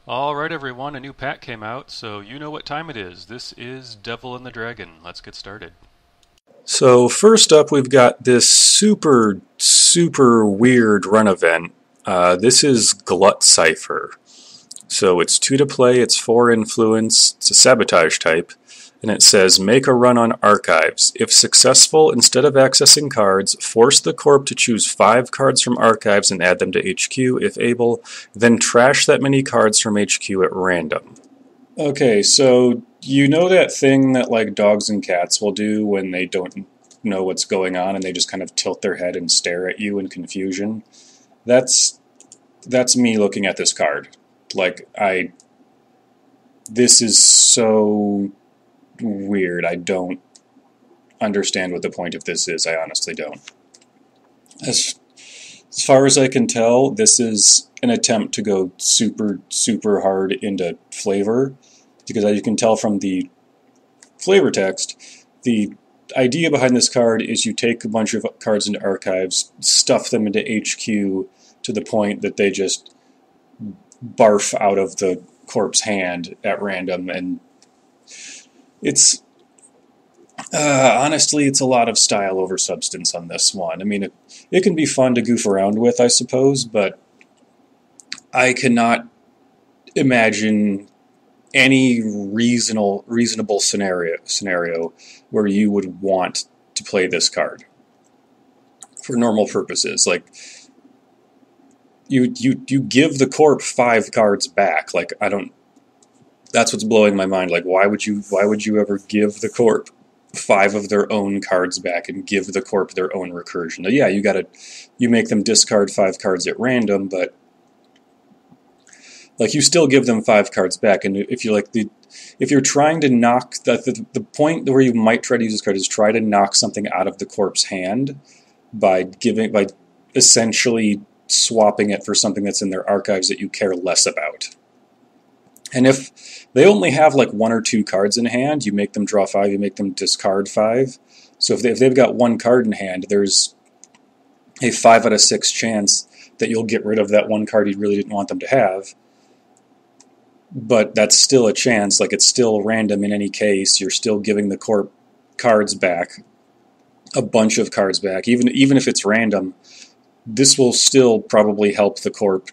Alright everyone, a new pack came out, so you know what time it is. This is Devil and the Dragon. Let's get started. So first up, we've got this super weird run event. This is Glute Cipher. So it's 2 to play, it's 4 influence, it's a sabotage type, and it says make a run on archives. If successful, instead of accessing cards, force the corp to choose 5 cards from archives and add them to HQ. If able, then trash that many cards from HQ at random. Okay, so you know that thing that like dogs and cats will do when they don't know what's going on and they just kind of tilt their head and stare at you in confusion? That's me looking at this card. This is so weird. I don't understand what the point of this is. I honestly don't. As far as I can tell, this is an attempt to go super hard into flavor, because as you can tell from the flavor text, the idea behind this card is you take a bunch of cards into archives, stuff them into HQ to the point that they just barf out of the corp's hand at random, and it's honestly, it's a lot of style over substance on this one. I mean, it can be fun to goof around with, I suppose, but I cannot imagine any reasonable scenario where you would want to play this card for normal purposes. Like, you give the corp 5 cards back. Like, I don't. That's what's blowing my mind. Like, why would you ever give the corp 5 of their own cards back and give the corp their own recursion? Now, yeah, you make them discard 5 cards at random, but like, you still give them 5 cards back. And if you're trying to knock the point where you might try to use this card is try to knock something out of the corp's hand by essentially swapping it for something that's in their archives that you care less about. And if they only have like 1 or 2 cards in hand, you make them draw 5, you make them discard 5. So if they've got 1 card in hand, there's a 5 out of 6 chance that you'll get rid of that 1 card you really didn't want them to have. But that's still a chance. Like, it's still random in any case. You're still giving the corp cards back, a bunch of cards back. Even if it's random, this will still probably help the corp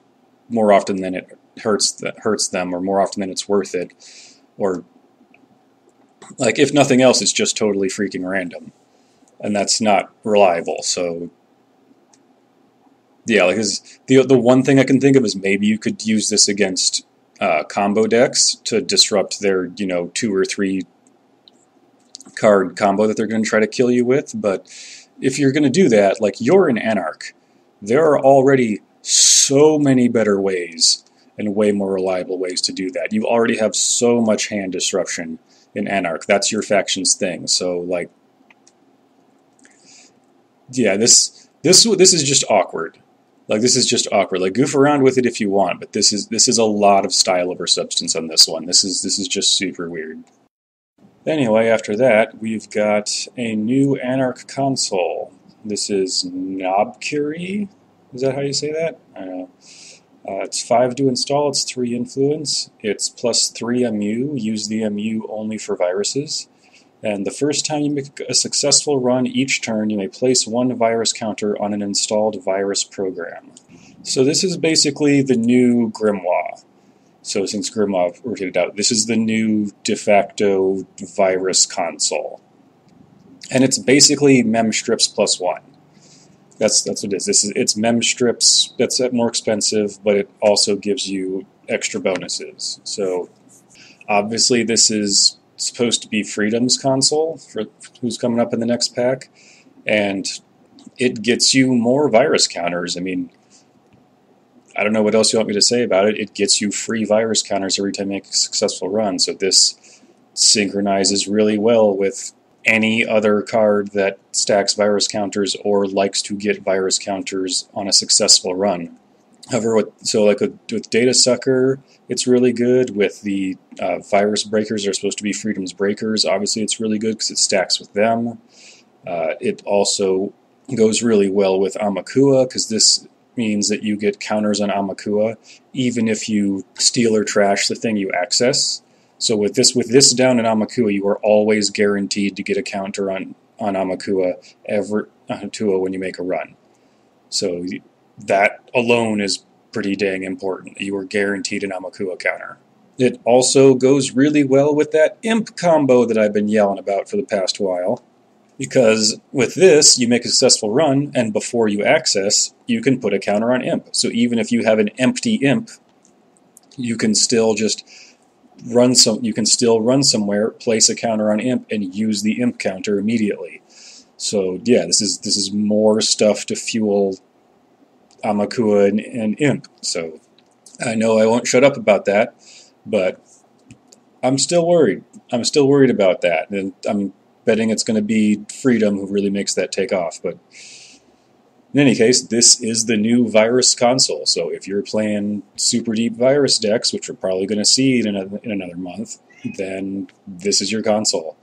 more often than it hurts them, or more often than it's worth it. Or, like, if nothing else, it's just totally freaking random. And that's not reliable, so yeah, like, the one thing I can think of is maybe you could use this against combo decks to disrupt their 2 or 3 card combo that they're going to try to kill you with. But if you're going to do that, like, you're an Anarch. There are already so many better ways and way more reliable ways to do that. You already have so much hand disruption in Anarch. That's your faction's thing. So, like, yeah, this is just awkward. Like, this is just awkward. Like, goof around with it if you want, but this is a lot of style over substance on this one. This is just super weird. Anyway, after that, we've got a new Anarch console. This is Knobkiri. Is that how you say that? I don't know. It's 5 to install. It's 3 influence. It's +3 MU. Use the MU only for viruses. And the first time you make a successful run each turn, you may place 1 virus counter on an installed virus program. So this is basically the new Grimoire. So since Grimoire rotated out, this is the new de facto virus console. And it's basically mem strips +1. That's what it is. It's mem strips. That's more expensive, but it also gives you extra bonuses. So obviously this is supposed to be Freedom's console for who's coming up in the next pack, and it gets you more virus counters. I mean, I don't know what else you want me to say about it. It gets you free virus counters every time you make a successful run, so this synchronizes really well with any other card that stacks virus counters or likes to get virus counters on a successful run. However, with Data Sucker, it's really good. With the virus breakers, they're supposed to be Freedom's breakers. Obviously, it's really good because it stacks with them. It also goes really well with Amakua, because this means that you get counters on Amakua, even if you steal or trash the thing you access. So with this down in Amakua, you are always guaranteed to get a counter on Amakua when you make a run. So that alone is pretty dang important. You are guaranteed an Amakua counter. It also goes really well with that Imp combo that I've been yelling about for the past while. Because with this, you make a successful run, and before you access, you can put a counter on Imp. So even if you have an empty Imp, you can still just run somewhere, place a counter on Imp, and use the Imp counter immediately. So yeah, this is more stuff to fuel Amakua and Imp. So I know I won't shut up about that, but I'm still worried. I'm still worried about that, and I'm betting it's going to be Freedom who really makes that take off. But in any case, this is the new Virus console. So if you're playing super deep Virus decks, which we're probably going to see in another month, then this is your console.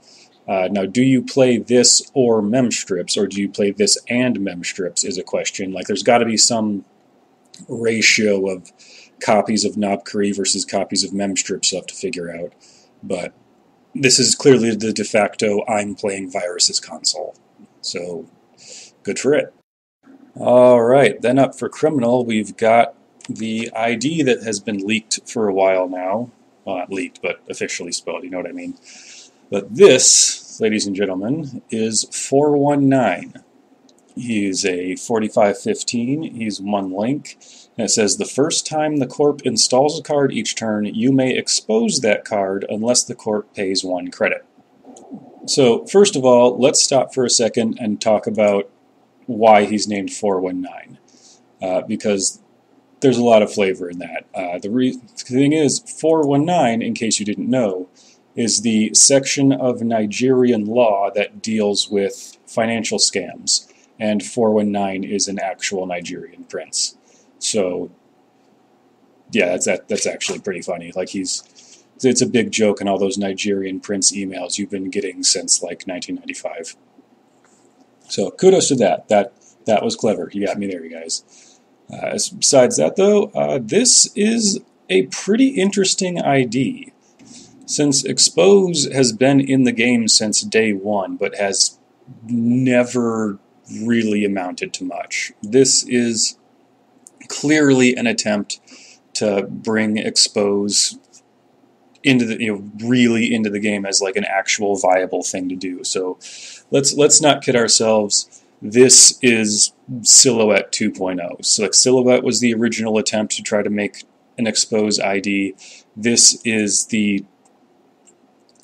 Now, do you play this or mem strips, or do you play this and mem strips is a question. Like, there's got to be some ratio of copies of Nopkri versus copies of mem strips you'll have to figure out. But this is clearly the de facto I'm playing Virus's console. So, good for it. Alright, then up for Criminal, we've got the ID that has been leaked for a while now. Well, not leaked, but officially spelled, you know what I mean. But this, ladies and gentlemen, is 419. He's a 4515, he's one link, and it says, the first time the Corp installs a card each turn, you may expose that card unless the Corp pays 1 credit. So, first of all, let's stop for a second and talk about why he's named 419, because there's a lot of flavor in that. The thing is, 419, in case you didn't know, is the section of Nigerian law that deals with financial scams, and 419 is an actual Nigerian prince. So, yeah, that's actually pretty funny. Like, it's a big joke in all those Nigerian prince emails you've been getting since like 1995. So kudos to that. That was clever. You got me there, you guys. Besides that, though, this is a pretty interesting ID. Since Expose has been in the game since day one, but has never really amounted to much. This is clearly an attempt to bring Expose into the really into the game as like an actual viable thing to do. So let's not kid ourselves. This is Silhouette 2.0. So like Silhouette was the original attempt to try to make an Expose ID. This is the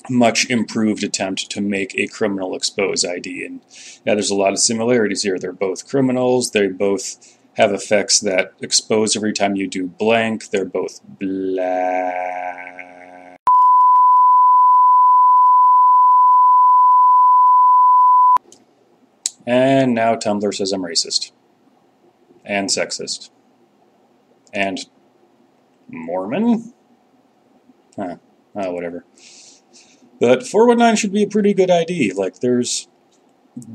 much improved attempt to make a criminal Expose ID. And yeah, there's a lot of similarities here. They're both criminals. They both have effects that expose every time you do blank. They're both black. And now Tumblr says I'm racist. And sexist. And Mormon? Whatever. But 419 should be a pretty good ID. Like, there's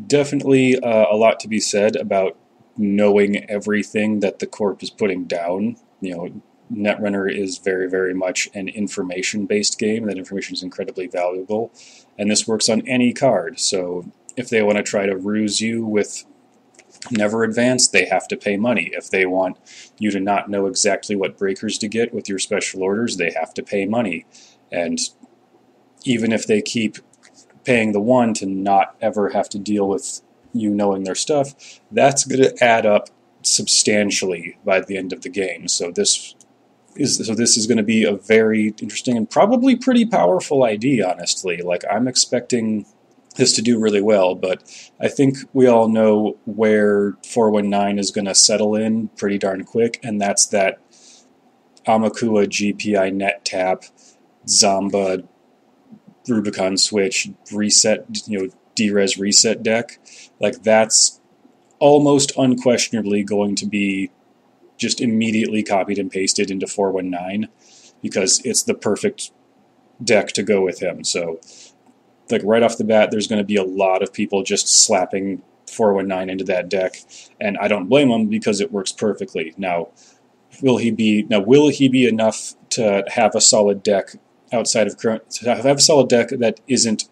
definitely a lot to be said about knowing everything that the Corp is putting down. Netrunner is very, very much an information-based game. That information is incredibly valuable. And this works on any card. So if they want to try to ruse you with Never Advance, they have to pay money. If they want you to not know exactly what breakers to get with your special orders, they have to pay money. And even if they keep paying the one to not ever have to deal with you knowing their stuff, that's going to add up substantially by the end of the game. So this is going to be a very interesting and probably pretty powerful ID, honestly. Like, I'm expecting this to do really well, but I think we all know where 419 is going to settle in pretty darn quick, and that's that Amakua GPI net tap, Zamba, Rubicon switch, reset, D-Res reset deck. Like, that's almost unquestionably going to be just immediately copied and pasted into 419 because it's the perfect deck to go with him. So, like, right off the bat, there's going to be a lot of people just slapping 419 into that deck, and I don't blame him because it works perfectly. Now, will he be enough to have a solid deck outside of current, to have a solid deck that isn't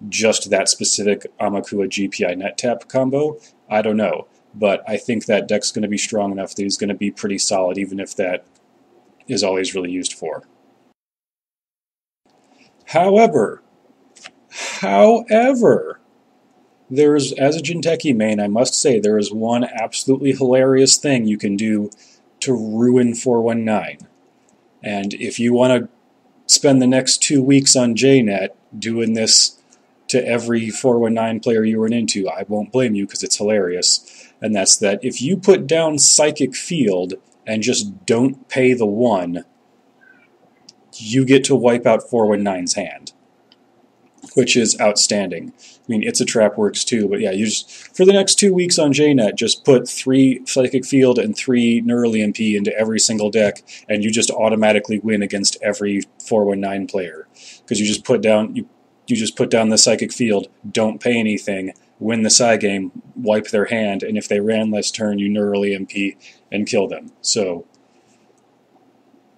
just that specific Amakua GPI net tap combo? I don't know, but I think that deck's going to be strong enough that he's going to be pretty solid, even if that is all he's really used for. However, there's, as a Jinteki main, I must say, there is one absolutely hilarious thing you can do to ruin 419. And if you want to spend the next 2 weeks on JNet doing this to every 419 player you run into, I won't blame you because it's hilarious. And that's that if you put down Psychic Field and just don't pay the 1, you get to wipe out 419's hand, which is outstanding. I mean, It's a Trap works too, but yeah, you just, for the next 2 weeks on JNet, just put 3 Psychic Field and 3 Neural EMP into every single deck, and you just automatically win against every 419 player. Because you just put down the Psychic Field, don't pay anything, win the Psy game, wipe their hand, and if they ran last turn, you Neural EMP and kill them. So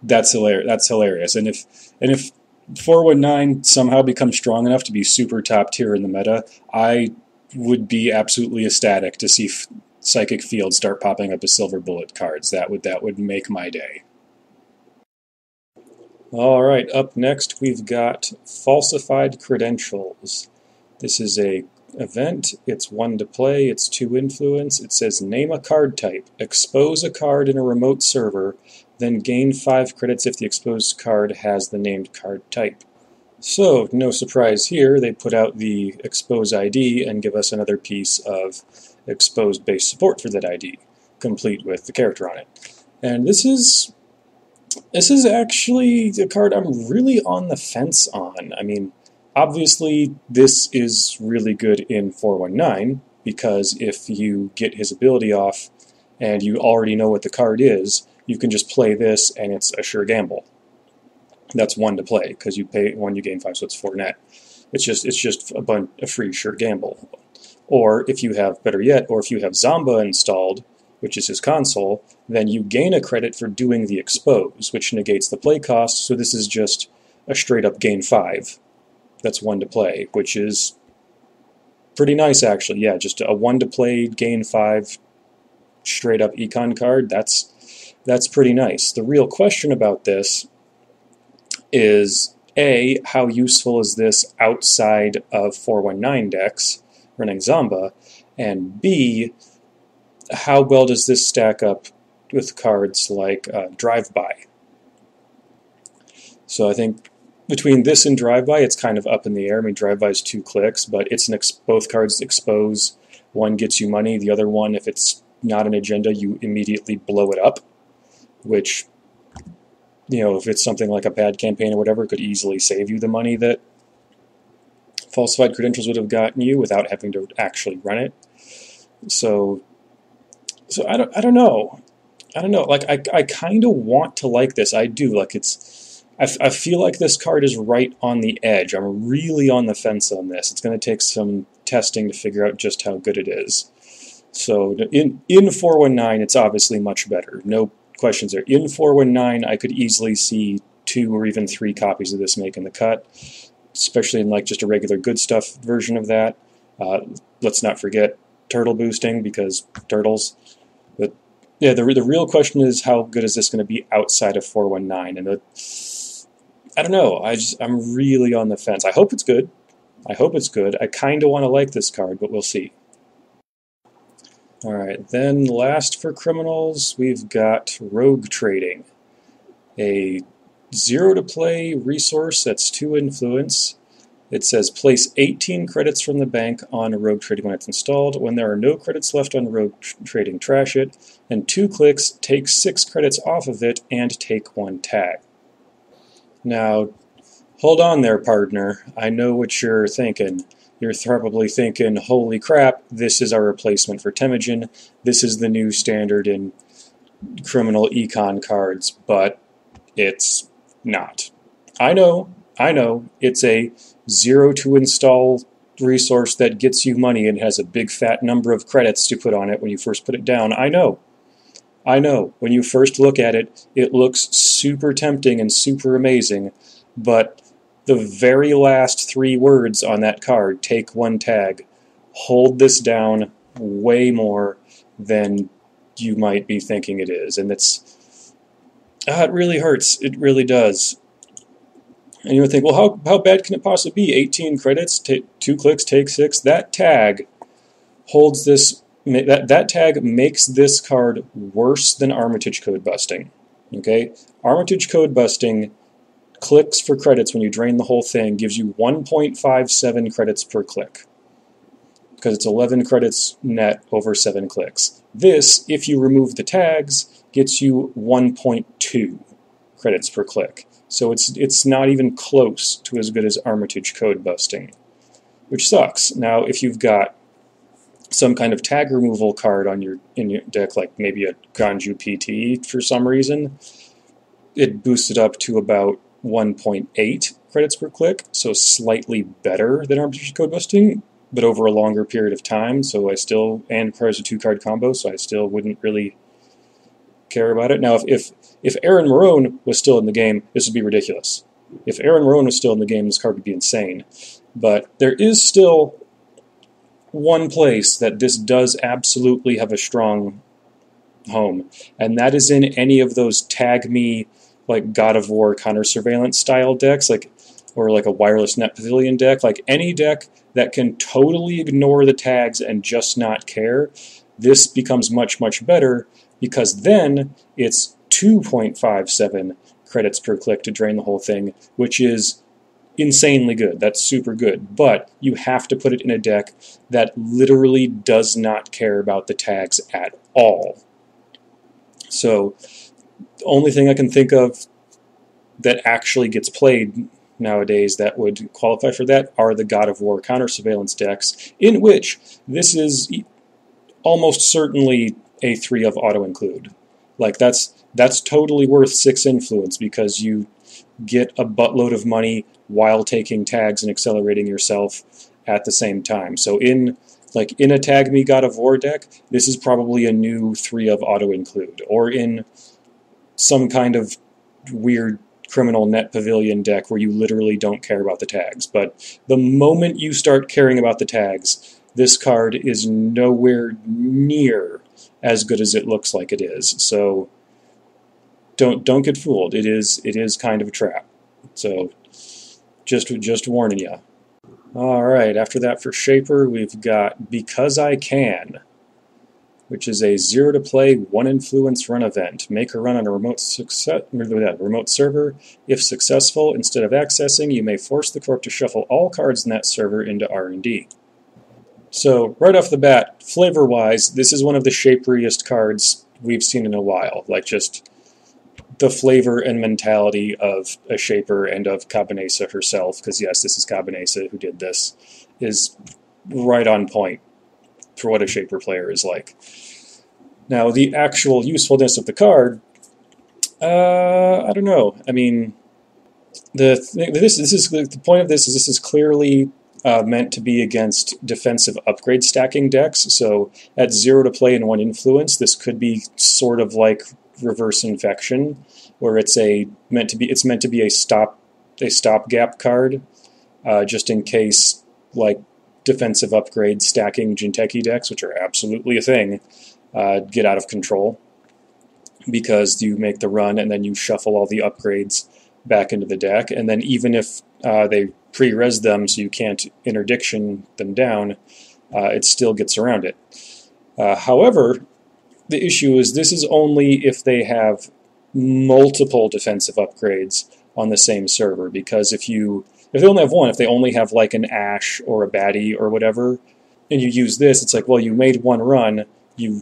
that's hilarious. And if 419 somehow becomes strong enough to be super top tier in the meta, I would be absolutely ecstatic to see Psychic Field start popping up as Silver Bullet cards. That would make my day. All right, up next we've got Falsified Credentials. This is a event. It's 1 to play. It's 2 influence. It says name a card type, expose a card in a remote server, then gain 5 credits if the exposed card has the named card type. So, no surprise here, they put out the expose ID and give us another piece of exposed base support for that ID, complete with the character on it. And this is actually a card I'm really on the fence on. I mean, obviously this is really good in 419, because if you get his ability off and you already know what the card is, you can just play this and it's a sure gamble. That's 1 to play, because you pay 1, you gain 5, so it's 4 net. It's just a free sure gamble. Or if you have, better yet, or if you have Zamba installed, which is his console, then you gain a credit for doing the expose, which negates the play cost, so this is just a straight up gain 5. That's 1 to play, which is pretty nice actually. Yeah, just a 1 to play, gain 5, straight up econ card, that's pretty nice. The real question about this is, A, how useful is this outside of 419 decks running Zamba, and B, how well does this stack up with cards like Drive-By? So I think between this and Drive-By, it's kind of up in the air. I mean, Drive-By is 2 clicks, but it's both cards expose. One gets you money, the other one, if it's not an agenda, you immediately blow it up, which, you know, if it's something like a bad campaign or whatever, could easily save you the money that Falsified Credentials would have gotten you without having to actually run it. So I don't know. Like, I kind of want to like this. I do. Like, I feel like this card is right on the edge. I'm really on the fence on this. It's going to take some testing to figure out just how good it is. So in 419, it's obviously much better. No questions there. In 419, I could easily see 2 or even 3 copies of this making the cut, especially in like just a regular good stuff version of that. Let's not forget turtle boosting, because turtles. But yeah, the real question is, how good is this going to be outside of 419? And I don't know. I'm really on the fence. I hope it's good. I kind of want to like this card, but we'll see. Alright, then last for criminals, we've got Rogue Trading. A 0 to play resource that's 2 influence. It says place 18 credits from the bank on Rogue Trading when it's installed. When there are no credits left on Rogue Trading, trash it. And 2 clicks, take 6 credits off of it and take 1 tag. Now, hold on there, partner. I know what you're thinking. You're probably thinking, holy crap, this is our replacement for Temujin. This is the new standard in criminal econ cards, but it's not. I know, it's a 0 to install resource that gets you money and has a big fat number of credits to put on it when you first put it down. I know. When you first look at it, it looks super tempting and super amazing, but the very last 3 words on that card, take 1 tag, hold this down way more than you might be thinking it is. And it really hurts. It really does. And you would think, well, how bad can it possibly be? 18 credits, 2 clicks, take 6. That tag holds this. That tag makes this card worse than Armitage Code Busting. Okay, Armitage Code Busting clicks for credits when you drain the whole thing gives you 1.57 credits per click because it's 11 credits net over 7 clicks. This, if you remove the tags, gets you 1.2 credits per click. So it's not even close to as good as Armitage Code Busting, which sucks. Now, if you've got some kind of tag removal card in your deck, like maybe a Ganju PT for some reason, it boosted up to about 1.8 credits per click, so slightly better than Armitage Code Busting, but over a longer period of time. So and requires a 2-card combo, so I still wouldn't really care about it. Now, if Aaron Marone was still in the game, this would be ridiculous. If Aaron Marone was still in the game, this card would be insane. But there is still one place that this does absolutely have a strong home, and that is in any of those tag me, like God of War counter surveillance style decks, or like a wireless net pavilion deck, like any deck that can totally ignore the tags and just not care. This becomes much, much better, because then it's 2.57 credits per click to drain the whole thing, which is insanely good. That's super good. But you have to put it in a deck that literally does not care about the tags at all. So the only thing I can think of that actually gets played nowadays that would qualify for that are the God of War counter surveillance decks, in which this is almost certainly a 3 of auto include. Like that's totally worth 6 influence, because you get a buttload of money while taking tags and accelerating yourself at the same time. So in a Tag Me God of War deck, this is probably a new 3 of auto include, or in some kind of weird criminal net pavilion deck where you literally don't care about the tags. But the moment you start caring about the tags, this card is nowhere near as good as it looks like it is. So don't get fooled. It is kind of a trap. So just warning you. All right, after that for Shaper, we've got Because I Can, which is a 0 to play 1 influence run event. Make a run on a remote server. If successful, instead of accessing, you may force the Corp to shuffle all cards in that server into R&D. So right off the bat, flavor-wise, this is one of the shaperiest cards we've seen in a while. Like, just the flavor and mentality of a Shaper and of Cabanesa herself, because yes, this is Cabanesa who did this, is right on point for what a Shaper player is like. Now, the actual usefulness of the card, I don't know. I mean, the point of this is this is clearly meant to be against defensive upgrade stacking decks. So at 0 to play and 1 influence, this could be sort of like Reverse Infection, where it's meant to be a stopgap card, just in case like defensive upgrade stacking Jinteki decks, which are absolutely a thing, get out of control, because you make the run and then you shuffle all the upgrades back into the deck, and then even if they pre-res them so you can't interdiction them down, it still gets around it. However, the issue is this is only if they have multiple defensive upgrades on the same server, because if they only have one, if they only have like an Ash or a Baddie or whatever, and you use this, it's like, well, you made one run, you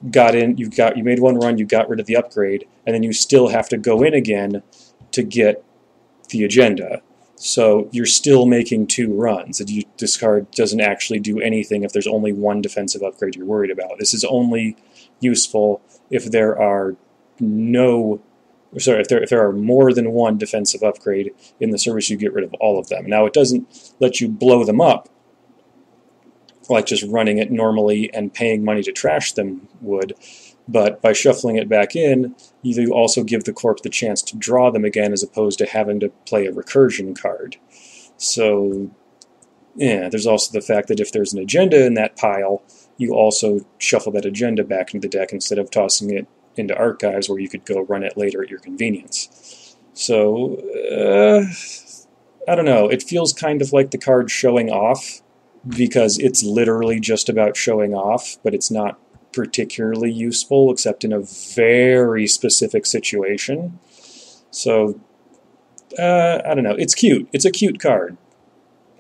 made one run, you got rid of the upgrade, and then you still have to go in again to get the agenda. So you're still making 2 runs. This card doesn't actually do anything if there's only one defensive upgrade you're worried about. This is only useful if there are no sorry, if there are more than one defensive upgrade in the service, you get rid of all of them. Now, it doesn't let you blow them up like just running it normally and paying money to trash them would, but by shuffling it back in, you also give the Corp the chance to draw them again as opposed to having to play a recursion card. So, yeah, there's also the fact that if there's an agenda in that pile, you also shuffle that agenda back into the deck instead of tossing it into archives where you could go run it later at your convenience. So, I don't know, it feels kind of like the card showing off, because it's literally just about showing off, but it's not particularly useful except in a very specific situation. So, I don't know. It's cute. It's a cute card.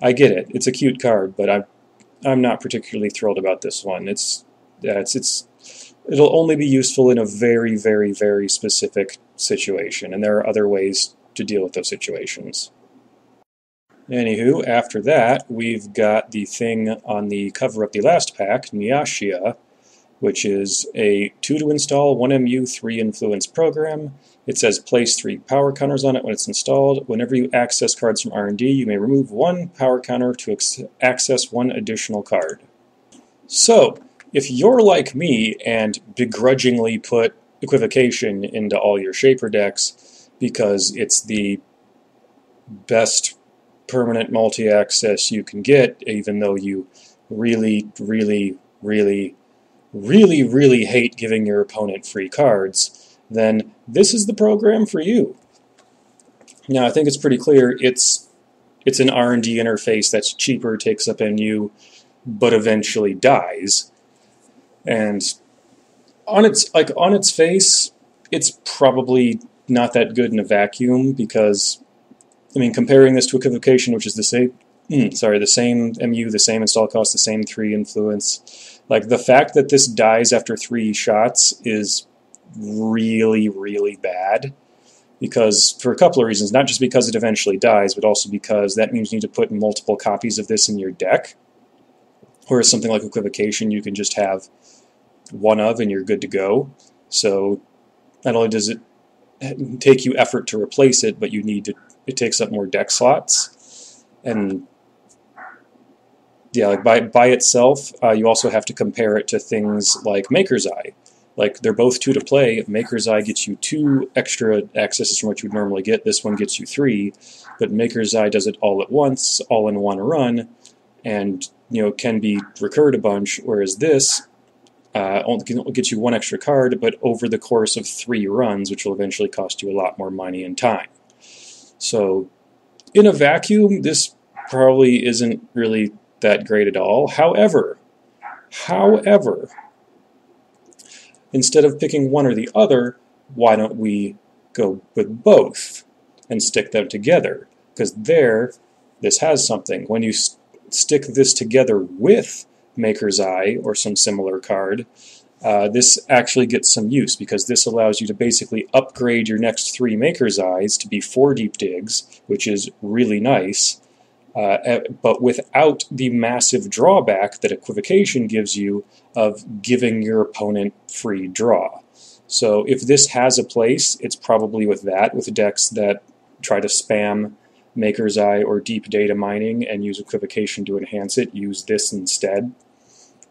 I get it. It's a cute card, but I'm not particularly thrilled about this one. It'll only be useful in a very, very, very specific situation, and there are other ways to deal with those situations. Anywho, after that, we've got the thing on the cover of the last pack, Mushiya, which is a 2 to install, 1 MU, 3 influence program. It says place 3 power counters on it when it's installed. Whenever you access cards from R&D, you may remove 1 power counter to access 1 additional card. So, if you're like me and begrudgingly put Equivocation into all your Shaper decks because it's the best permanent multi-access you can get, even though you really, really, really, really, really hate giving your opponent free cards, then this is the program for you. Now, I think it's pretty clear it's an R&D interface that's cheaper, takes up MU, but eventually dies. And on its face, it's probably not that good in a vacuum, because I mean, comparing this to Equivocation, which is the same MU, the same install cost, the same 3 influence, like the fact that this dies after 3 shots is really, really bad, because for a couple of reasons, not just because it eventually dies, but also because that means you need to put multiple copies of this in your deck, whereas something like Equivocation you can just have one of and you're good to go. So not only does it take you effort to replace it, but it takes up more deck slots. And yeah, like by itself, you also have to compare it to things like Maker's Eye. Like, they're both 2 to play. Maker's Eye gets you 2 extra accesses from what you would normally get. This one gets you 3, but Maker's Eye does it all at once, all in one run, and can be recurred a bunch, whereas this only gets you 1 extra card, but over the course of 3 runs, which will eventually cost you a lot more money and time. So, in a vacuum, this probably isn't really that great at all. However, instead of picking one or the other, why don't we go with both and stick them together? Because this has something. When you stick this together with Maker's Eye or some similar card, this actually gets some use, because this allows you to basically upgrade your next 3 Maker's Eyes to be 4 Deep Digs, which is really nice, but without the massive drawback that Equivocation gives you of giving your opponent free draw. So if this has a place, it's probably with decks that try to spam Maker's Eye or Deep Data Mining and use Equivocation to enhance it. Use this instead,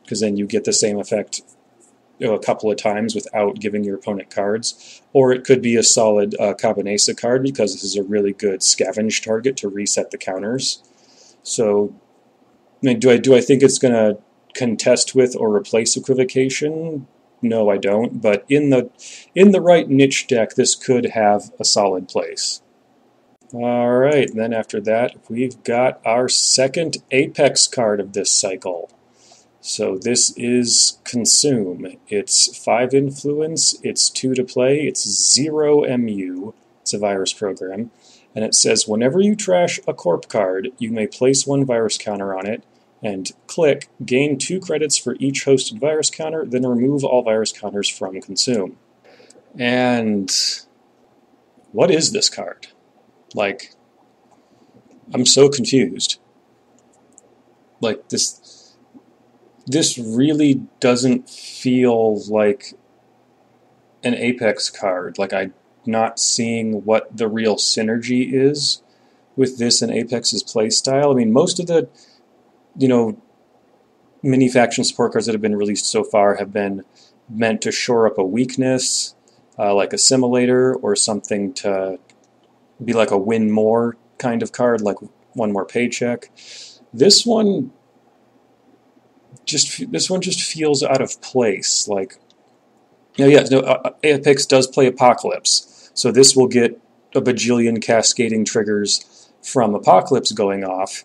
because then you get the same effect a couple of times without giving your opponent cards. Or it could be a solid Cabanesa card, because this is a really good scavenge target to reset the counters. So, I mean, do I think it's going to contest with or replace Equivocation? No, I don't. But in the right niche deck, this could have a solid place. All right, then after that, we've got our second Apex card of this cycle. So this is Consume. It's 5 influence, it's 2 to play, it's 0 MU, it's a virus program, and it says whenever you trash a Corp card, you may place 1 virus counter on it, and click, gain 2 credits for each hosted virus counter, then remove all virus counters from Consume. And what is this card? Like, I'm so confused. Like, this really doesn't feel like an Apex card. Like, not seeing what the real synergy is with this and Apex's playstyle. I mean, most of the, mini faction support cards that have been released so far have been meant to shore up a weakness, like Assimilator, or something to be like a win more kind of card, like one more paycheck. This one just feels out of place. Like, Apex does play Apocalypse, so this will get a bajillion cascading triggers from Apocalypse going off,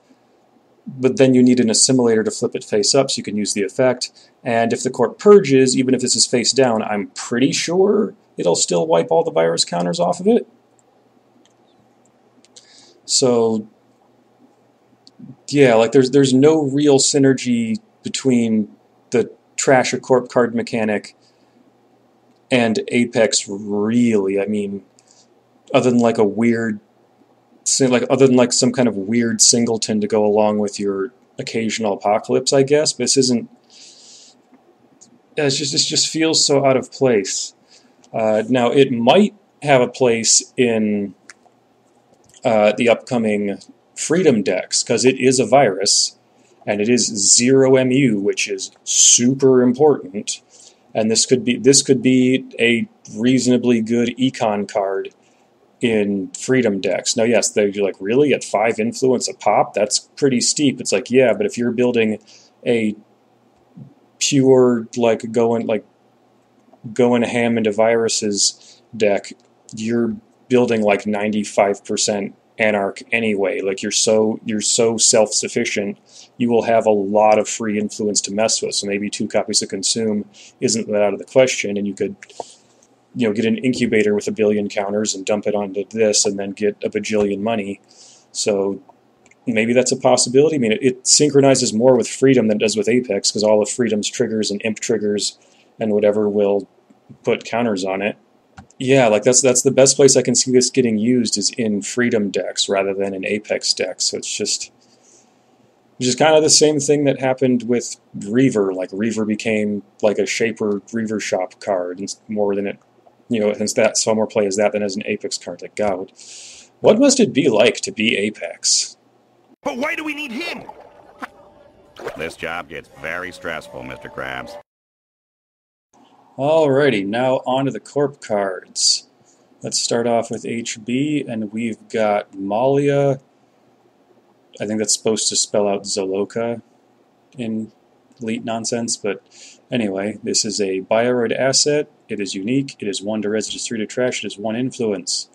but then you need an Assimilator to flip it face up so you can use the effect. And if the Corp purges, even if this is face down, I'm pretty sure it'll still wipe all the virus counters off of it. So yeah, like there's no real synergy between the trash a Corp card mechanic and Apex, really. I mean, other than like some kind of weird singleton to go along with your occasional Apocalypse, I guess. But this isn't. This just feels so out of place. Now it might have a place in the upcoming Freedom decks, because it is a virus, and it is 0 MU, which is super important. And this could be a reasonably good econ card in Freedom decks. Now, yes, they're like, really, at 5 influence a pop? That's pretty steep. It's like, yeah, but if you're building a pure going ham into viruses deck, you're building like 95% Anarch anyway. Like, you're so self-sufficient, you will have a lot of free influence to mess with. So maybe 2 copies to consume isn't that out of the question, and you could get an incubator with 1 billion counters and dump it onto this and then get a bajillion money. So maybe that's a possibility. I mean, it synchronizes more with Freedom than it does with Apex, because all of Freedom's triggers and imp triggers and whatever will put counters on it. Yeah, like that's the best place I can see this getting used is in Freedom decks rather than in Apex decks. So it's just kind of the same thing that happened with Reaver. Like, Reaver became like a Shaper Reaver Shop card, and more than it, since that saw more play as that than as an Apex card. Like, God, what must it be like to be Apex? But why do we need him? This job gets very stressful, Mr. Krabs. Alrighty, now on to the Corp cards. Let's start off with HB, and we've got Malia. I think that's supposed to spell out Zoloka in elite nonsense, but anyway, this is a Bioroid asset. It is unique. It is 1 to res, it is 3 to trash, it is 1 influence.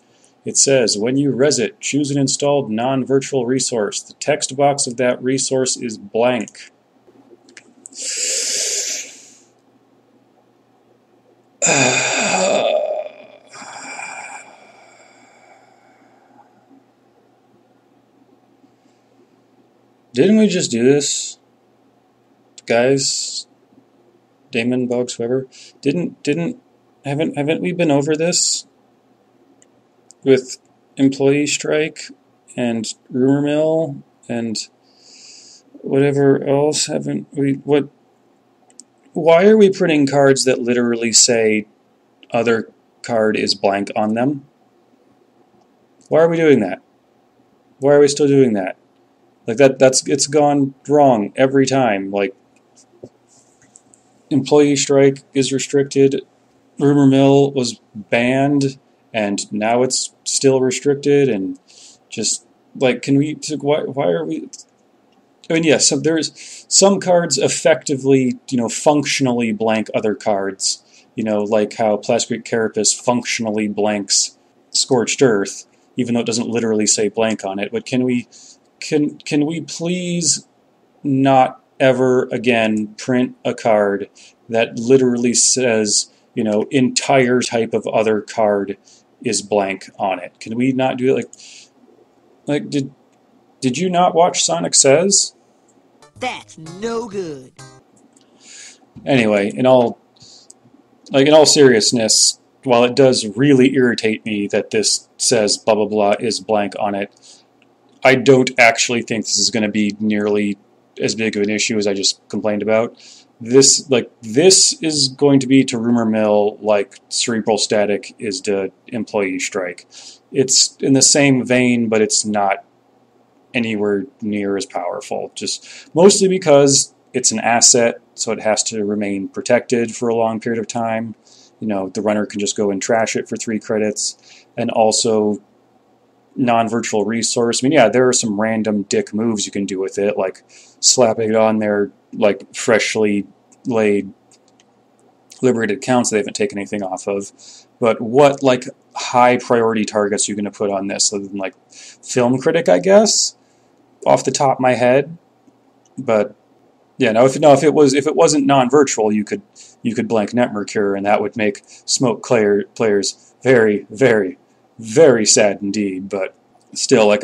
It says, when you res it, choose an installed non-virtual resource. The text box of that resource is blank. Didn't we just do this, guys? Damon, Bugs, whoever. Haven't we been over this with employee strike and rumor mill and whatever else? Haven't we? What? Why are we printing cards that literally say other card is blank on them? Why are we doing that? Why are we still doing that? Like, it's gone wrong every time. Like, employee strike is restricted, rumor mill was banned, and now it's still restricted, and just, like, why are we... I mean, yes, there's some cards effectively, functionally blank other cards. Like how Plastic Carapace functionally blanks Scorched Earth, even though it doesn't literally say blank on it. But can we please not ever again print a card that literally says, entire type of other card is blank on it? Can we not do it? Like did you not watch Sonic Says? That's no good. Anyway, in all seriousness, while it does really irritate me that this says blah blah blah is blank on it, I don't actually think this is going to be nearly as big of an issue as I just complained about. this is going to be to rumor mill like Cerebral Static is to Employee Strike. It's in the same vein, but it's not anywhere near as powerful. Just mostly because it's an asset, so it has to remain protected for a long period of time. You know, the runner can just go and trash it for 3 credits, and also non-virtual resource. I mean, yeah, there are some random dick moves you can do with it, like slapping it on their like freshly laid liberated accounts they haven't taken anything off of. But what like high priority targets are you going to put on this? Other than like Film Critic, I guess, off the top of my head. But yeah, if it wasn't non-virtual, you could blank Net Mercure, and that would make Smoke players very, very, very sad indeed. But still, like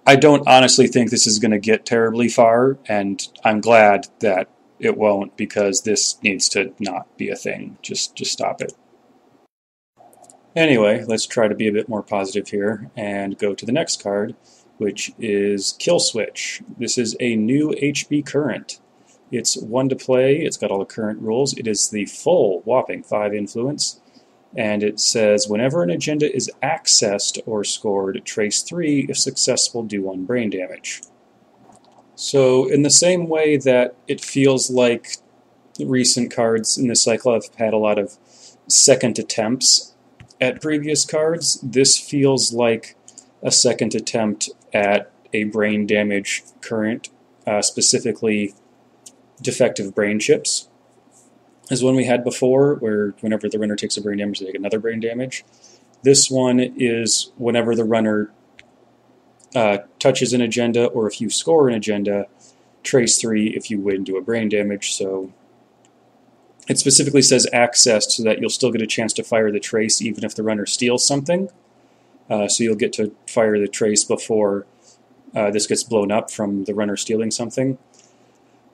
I don't honestly think this is going to get terribly far, and I'm glad that it won't, because this needs to not be a thing. Just stop it. Anyway, let's try to be a bit more positive here and go to the next card, which is Kill Switch. This is a new HB current. It's 1 to play, it's got all the current rules, it is the full whopping 5 influence, and it says whenever an agenda is accessed or scored, trace 3, if successful, do 1 brain damage. So in the same way that it feels like recent cards in this cycle have had a lot of second attempts at previous cards, this feels like a second attempt at a brain damage current, specifically defective brain chips, is one we had before, where whenever the runner takes a brain damage, they take another brain damage. This one is whenever the runner touches an agenda, or if you score an agenda, trace 3 if you win do a brain damage. So it specifically says accessed, so that you'll still get a chance to fire the trace even if the runner steals something. So you'll get to fire the trace before this gets blown up from the runner stealing something.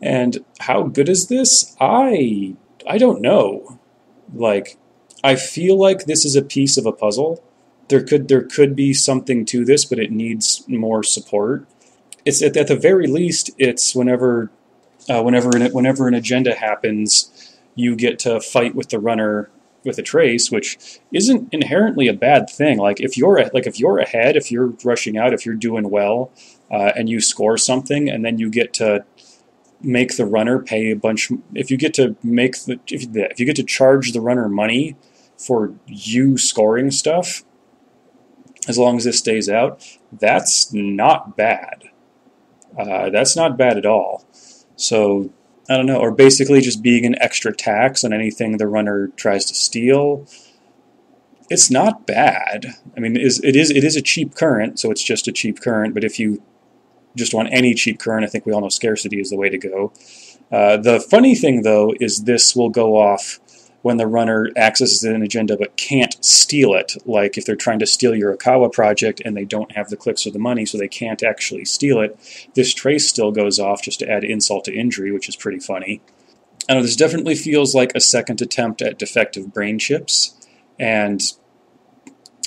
And how good is this? I don't know. Like, I feel like this is a piece of a puzzle. There could be something to this, but it needs more support. It's at the very least, it's whenever an agenda happens, you get to fight with the runner with a trace, which isn't inherently a bad thing. Like if you're ahead, if you're rushing out, if you're doing well, and you score something, and then you get to make the runner pay a bunch. If you get to charge the runner money for you scoring stuff, as long as this stays out, that's not bad. That's not bad at all. So I don't know, or basically just being an extra tax on anything the runner tries to steal. It's not bad. I mean, it is a cheap current, so it's just a cheap current. But if you just want any cheap current, I think we all know scarcity is the way to go. The funny thing, though, is this will go off when the runner accesses an agenda but can't steal it. Like if they're trying to steal your Okawa project and they don't have the clicks or the money, so they can't actually steal it, this trace still goes off just to add insult to injury, which is pretty funny. I know this definitely feels like a second attempt at defective brain chips, and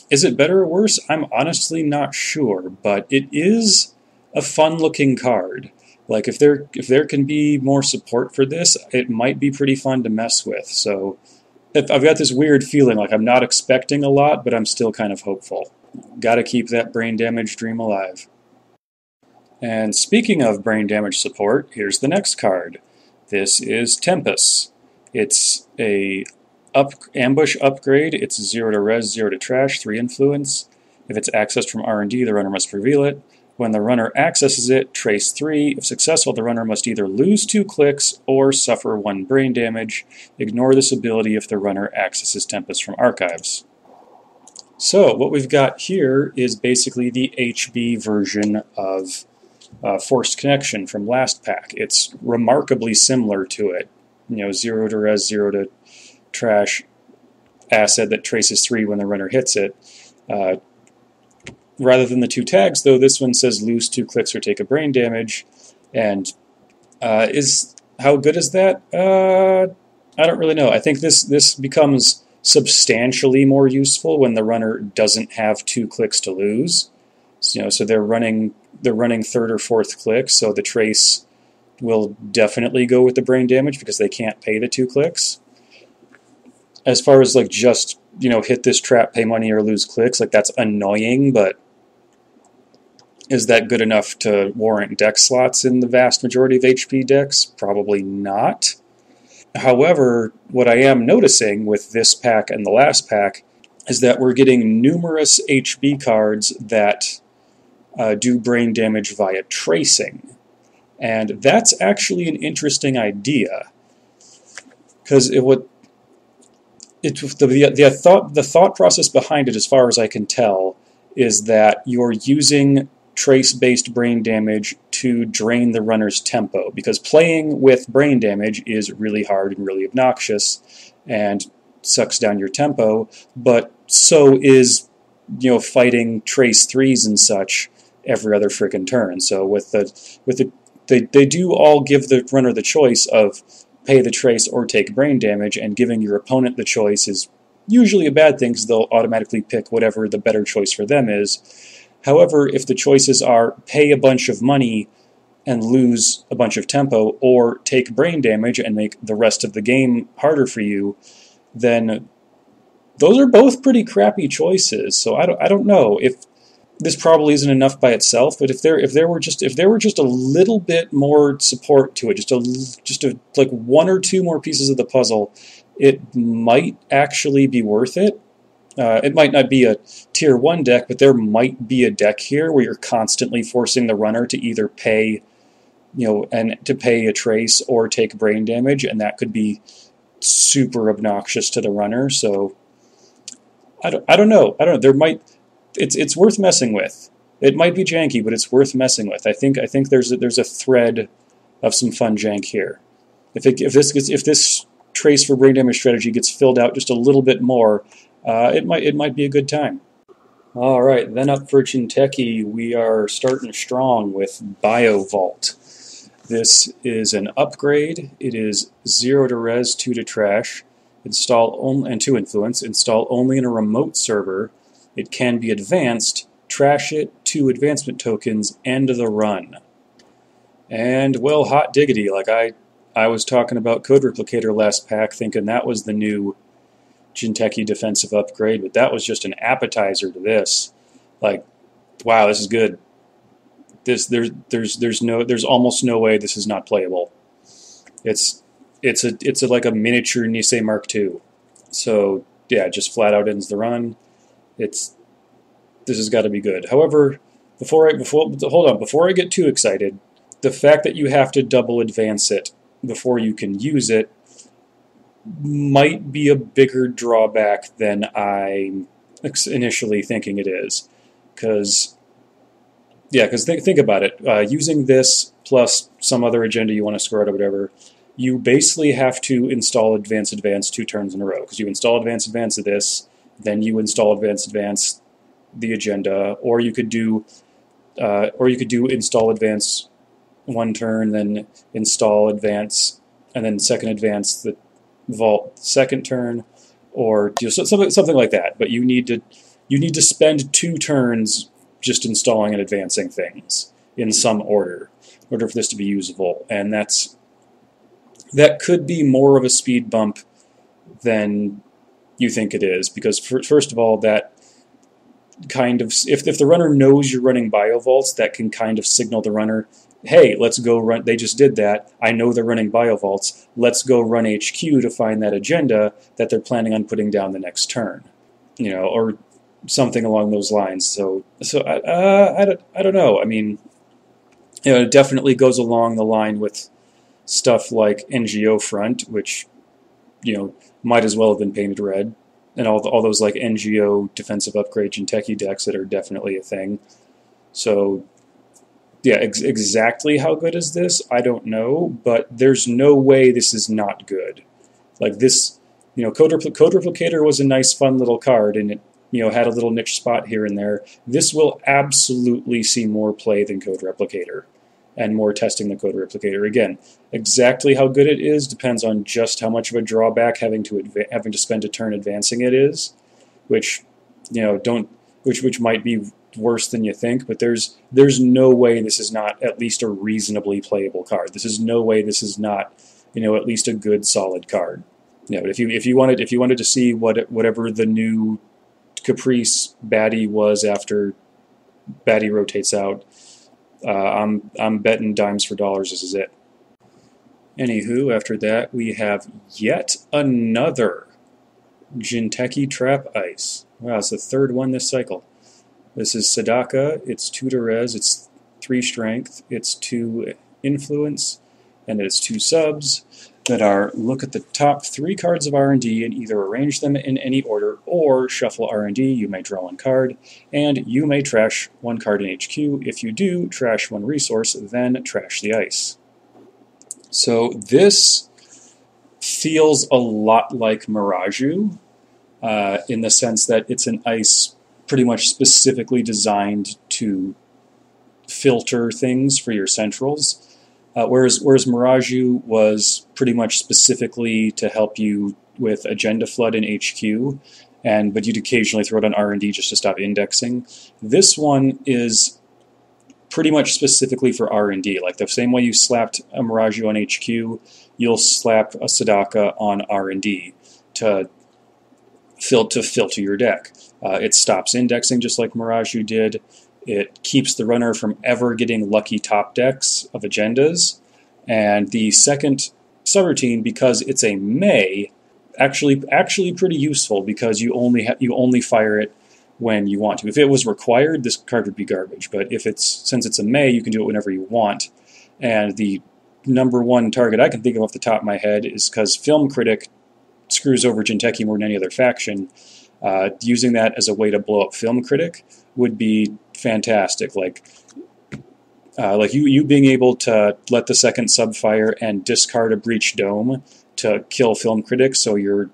is it better or worse? I'm honestly not sure, but it is a fun-looking card. Like if there can be more support for this, it might be pretty fun to mess with. So I've got this weird feeling, like I'm not expecting a lot, but I'm still kind of hopeful. Got to keep that brain damage dream alive. And speaking of brain damage support, here's the next card. This is Tempest. It's a ambush upgrade. It's 0 to res, 0 to trash, 3 influence. If it's accessed from R&D, the runner must reveal it. When the runner accesses it, trace 3. If successful, the runner must either lose 2 clicks or suffer 1 brain damage. Ignore this ability if the runner accesses Tempest from archives. So what we've got here is basically the HB version of Forced Connection from last pack. It's remarkably similar to it. 0 to res, 0 to trash asset that traces 3 when the runner hits it. Rather than the 2 tags, though, this one says lose 2 clicks or take a brain damage. And how good is that? I don't really know. I think this becomes substantially more useful when the runner doesn't have 2 clicks to lose. So they're running 3rd or 4th clicks, so the trace will definitely go with the brain damage because they can't pay the 2 clicks. As far as like just, hit this trap, pay money, or lose clicks, like that's annoying, but is that good enough to warrant deck slots in the vast majority of HP decks? Probably not. However, what I am noticing with this pack and the last pack is that we're getting numerous HB cards that do brain damage via tracing. And that's actually an interesting idea. Because the thought process behind it, as far as I can tell, is that you're using trace-based brain damage to drain the runner's tempo, because playing with brain damage is really hard and really obnoxious and sucks down your tempo, but so is fighting trace 3s and such every other frickin' turn. So they do all give the runner the choice of pay the trace or take brain damage, and giving your opponent the choice is usually a bad thing because they'll automatically pick whatever the better choice for them is. However, if the choices are pay a bunch of money and lose a bunch of tempo, or take brain damage and make the rest of the game harder for you, then those are both pretty crappy choices. So I don't know if this probably isn't enough by itself, but if there were just a little bit more support to it, just like 1 or 2 more pieces of the puzzle, it might actually be worth it. It might not be a tier 1 deck, but there might be a deck here where you're constantly forcing the runner to either pay, and to pay a trace or take brain damage, and that could be super obnoxious to the runner. So I don't know. It's worth messing with. It might be janky, but it's worth messing with. I think there's a thread of some fun jank here. If this trace for brain damage strategy gets filled out just a little bit more, it might be a good time. All right, then up for Jinteki, we are starting strong with Biovault. This is an upgrade. It is 0 to res, 2 to trash, and 2 influence. Install only in a remote server. It can be advanced. Trash it, 2 advancement tokens, end the run. And well, hot diggity, like I was talking about Code Replicator last pack, thinking that was the new Jinteki defensive upgrade, but that was just an appetizer to this. Like, wow, this is good. There's almost no way this is not playable. It's like a miniature Nisei Mark II. So yeah, just flat out ends the run. This has got to be good. However, before I get too excited, the fact that you have to double advance it before you can use it might be a bigger drawback than I'm initially thinking it is. Because think about it. Using this plus some other agenda you want to score out or whatever, you basically have to install advance 2 turns in a row. Because you install advance of this, then you install advance the agenda, or you could do install advance 1 turn, then install advance, and then second advance the vault second turn, or do something like that. But you need to spend 2 turns just installing and advancing things in some order in order for this to be usable, and that could be more of a speed bump than you think it is, because first of all, that kind of, if the runner knows you're running Biovaults, that can kind of signal the runner, hey, let's go run, they just did that, I know they're running Biovaults, let's go run HQ to find that agenda that they're planning on putting down the next turn, or something along those lines. So I don't know. I mean, it definitely goes along the line with stuff like NGO Front, which, might as well have been painted red, and all those like NGO defensive upgrade Jinteki decks that are definitely a thing. So yeah, exactly how good is this? I don't know, but there's no way this is not good. Like this, Code Replicator was a nice, fun little card, and it, had a little niche spot here and there. This will absolutely see more play than Code Replicator, and more testing than Code Replicator. Again, exactly how good it is depends on just how much of a drawback having to spend a turn advancing it is, which, which might be worse than you think, but there's no way this is not at least a reasonably playable card. This is no way this is not, at least a good solid card. But if you wanted to see whatever the new Caprice baddie was after baddie rotates out, I'm betting dimes for dollars this is it. Anywho, after that we have yet another Jinteki Trap Ice. Wow, it's the third one this cycle. This is Sadaqa. It's 2 to res. It's 3 strength. It's 2 influence, and it's 2 subs that are look at the top 3 cards of R&D and either arrange them in any order or shuffle R&D. You may draw 1 card, and you may trash 1 card in HQ. If you do, trash 1 resource, then trash the ice. So this feels a lot like Miraju in the sense that it's an ice pretty much specifically designed to filter things for your centrals, whereas Miraju was pretty much specifically to help you with agenda flood in HQ, but you'd occasionally throw it on R&D just to stop indexing. This one is pretty much specifically for R&D. Like the same way you slapped a Miraju on HQ, you'll slap a Sadaqa on R&D to filter your deck. It stops indexing just like Miraju did. It keeps the runner from ever getting lucky top decks of agendas. And the second subroutine, because it's a May, actually pretty useful because you only fire it when you want to. If it was required, this card would be garbage. But since it's a May, you can do it whenever you want. And the number one target I can think of off the top of my head is because Film Critic screws over Jinteki more than any other faction. Using that as a way to blow up Film Critic would be fantastic. Like you being able to let the second sub fire and discard a Breach Dome to kill Film Critic so your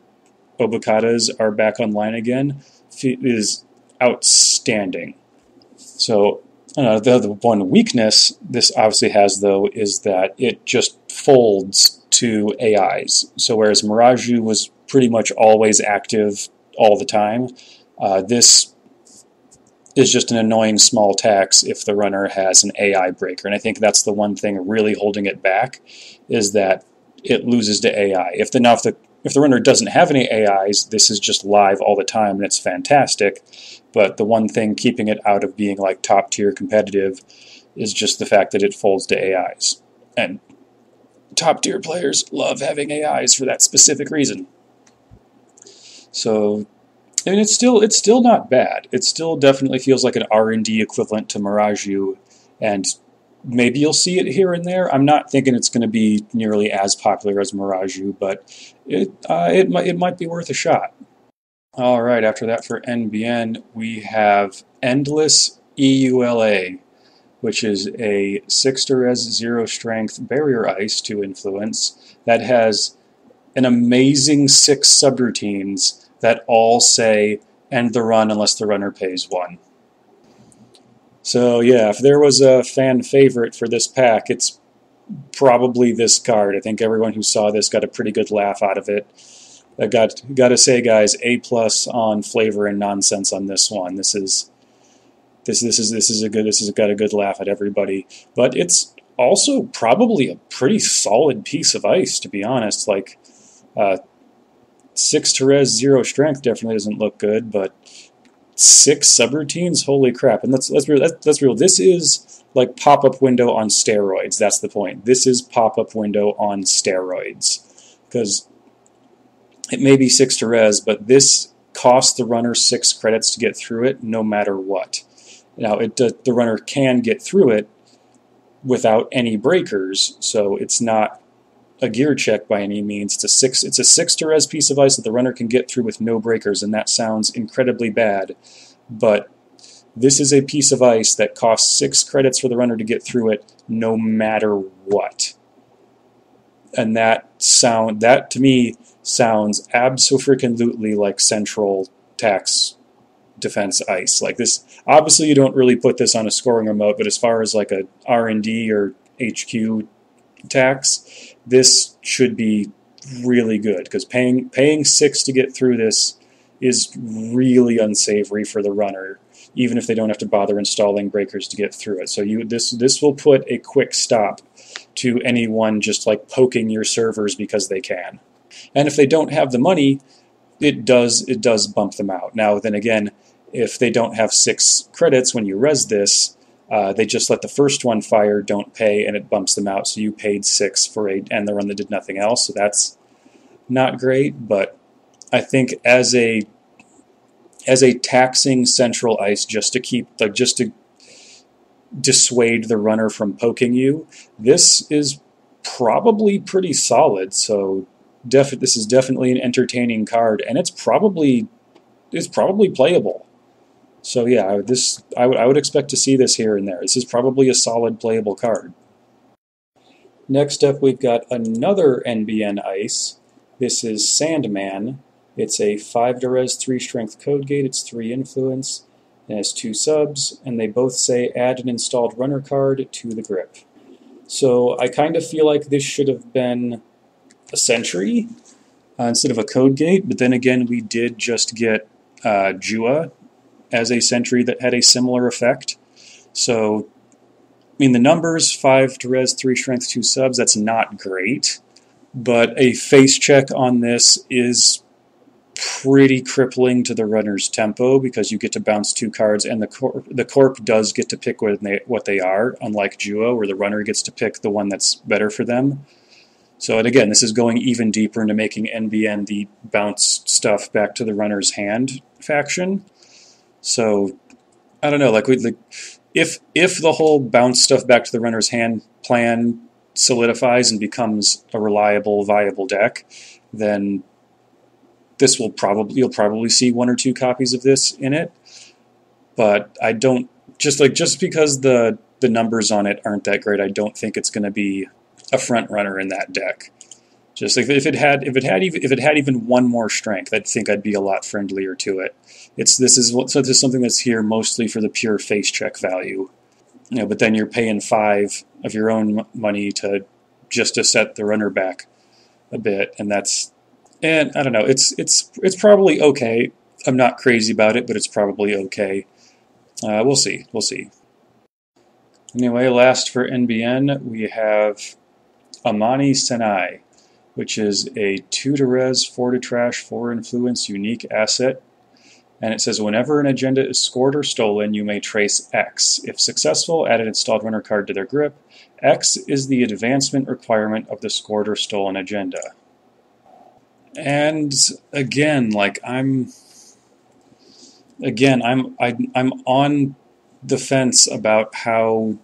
Obukatas are back online again is outstanding. So the one weakness this obviously has, though, is that it just folds to AIs. So whereas Miraju was pretty much always active all the time, this is just an annoying small tax if the runner has an AI breaker. And I think that's the one thing really holding it back, is that it loses to AI. If the runner doesn't have any AIs, this is just live all the time and it's fantastic. But the one thing keeping it out of being like top tier competitive is just the fact that it folds to AIs. And top tier players love having AIs for that specific reason. So, I mean, it's still not bad. It still definitely feels like an R&D equivalent to Miraju, and maybe you'll see it here and there. I'm not thinking it's going to be nearly as popular as Miraju, but it might be worth a shot. All right, after that for NBN, we have Endless EULA, which is a 6 to res 0 strength barrier ice to influence that has an amazing 6 subroutines that all say end the run unless the runner pays 1. So yeah, if there was a fan favorite for this pack, it's probably this card. I think everyone who saw this got a pretty good laugh out of it. I got to say, guys, A+ on flavor and nonsense on this one. This has got a good laugh at everybody. But it's also probably a pretty solid piece of ice, to be honest. Like 6 to res 0 strength definitely doesn't look good, but 6 subroutines, holy crap! And that's real. This is like pop-up window on steroids. That's the point. This is pop-up window on steroids, because it may be 6 to res, but this costs the runner 6 credits to get through it, no matter what. Now, the runner can get through it without any breakers, so it's not a gear check by any means. It's a 6 to res piece of ice that the runner can get through with no breakers, and that sounds incredibly bad. But this is a piece of ice that costs 6 credits for the runner to get through it, no matter what. And that to me sounds abso-freaking-lutely like central tax defense ice. Like this, obviously you don't really put this on a scoring remote, but as far as like a R&D or HQ tax, this should be really good, because paying 6 to get through this is really unsavory for the runner. even if they don't have to bother installing breakers to get through it. So this will put a quick stop to anyone just like poking your servers because they can. And if they don't have the money, it does bump them out. Now then again, if they don't have 6 credits when you res this, they just let the first one fire, don't pay, and it bumps them out. So you paid 6 for and the run that did nothing else. So that's not great. But I think as a taxing central ice, just to dissuade the runner from poking you, this is probably pretty solid. So this is definitely an entertaining card, and it's probably playable. So yeah, I would expect to see this here and there. This is probably a solid playable card. Next up, we've got another NBN ice. This is Sandman. It's a 5 to res, 3 strength code gate. It's 3 influence. It has 2 subs, and they both say add an installed runner card to the grip. So I kind of feel like this should have been a sentry instead of a code gate, but then again, we did just get Jua as a sentry that had a similar effect. So, I mean, the numbers, 5 to res, 3 strength, 2 subs, that's not great, but a face check on this is pretty crippling to the runner's tempo because you get to bounce 2 cards, and the Corp does get to pick what they are, unlike Jua, where the runner gets to pick the one that's better for them. So, and again, this is going even deeper into making NBN the bounce stuff back to the runner's hand faction. So, I don't know, if the whole bounce stuff back to the runner's hand plan solidifies and becomes a reliable, viable deck, then you'll probably see 1 or 2 copies of this in it. But I don't, just because the numbers on it aren't that great, I don't think it's going to be a front runner in that deck. Just like if it had even 1 more strength, I'd think I'd be a lot friendlier to it. This is something that's here mostly for the pure face check value, but then you're paying 5 of your own money to set the runner back a bit, and I don't know. It's probably okay. I'm not crazy about it, but it's probably okay. We'll see. Anyway, last for NBN, we have Imani Sanai, which is a 2 to res, 4 to trash, 4 influence unique asset. And it says, whenever an agenda is scored or stolen, you may trace X. If successful, add an installed runner card to their grip. X is the advancement requirement of the scored or stolen agenda. And again, I'm on the fence about how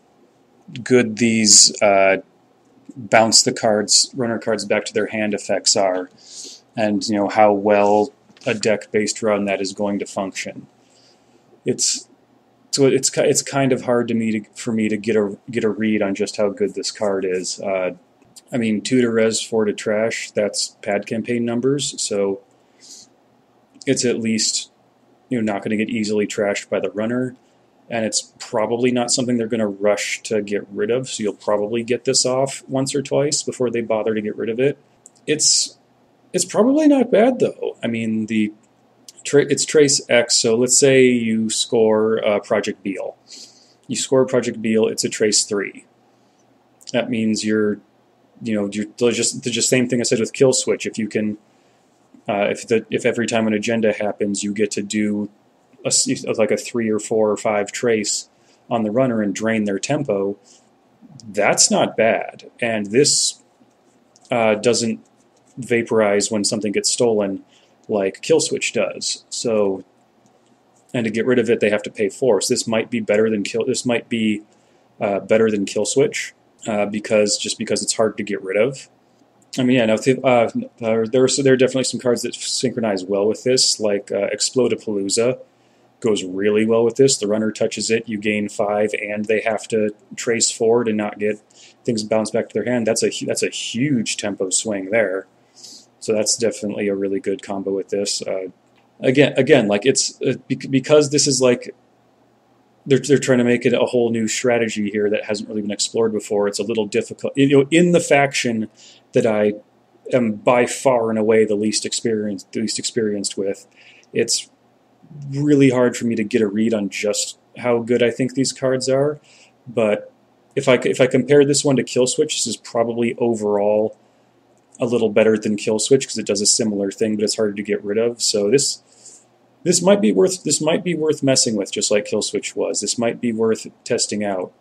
good these bounce the runner cards back to their hand effects are, and how well a deck-based run that is going to function. It's kind of hard for me to get a read on just how good this card is. I mean, 2 to res, 4 to trash, that's pad campaign numbers, so it's at least not going to get easily trashed by the runner, and it's probably not something they're going to rush to get rid of, so you'll probably get this off once or twice before they bother to get rid of it. It's probably not bad, though. I mean, it's trace X, so let's say you score Project Beal. You score Project Beal, it's a trace 3. That means you're just same thing I said with Kill Switch. If you can, if every time an agenda happens, you get to do a 3 or 4 or 5 trace on the runner and drain their tempo, that's not bad. And this doesn't vaporize when something gets stolen like Kill Switch does. So, and to get rid of it, they have to pay 4. So this might be better than Kill Switch. Because it's hard to get rid of. I mean, yeah, no, there are definitely some cards that synchronize well with this, like Explodapalooza goes really well with this. The runner touches it, you gain 5, and they have to trace forward and not get things bounced back to their hand. That's a huge tempo swing there. So that's definitely a really good combo with this. Again, like it's because this is like. They're trying to make it a whole new strategy here that hasn't really been explored before. It's a little difficult. In the faction that I am by far and away the least experienced with, it's really hard for me to get a read on just how good I think these cards are. But if I compare this one to Kill Switch, this is probably overall a little better than Kill Switch because it does a similar thing, but it's harder to get rid of. So this might be worth messing with, just like Kill Switch was. This might be worth testing out,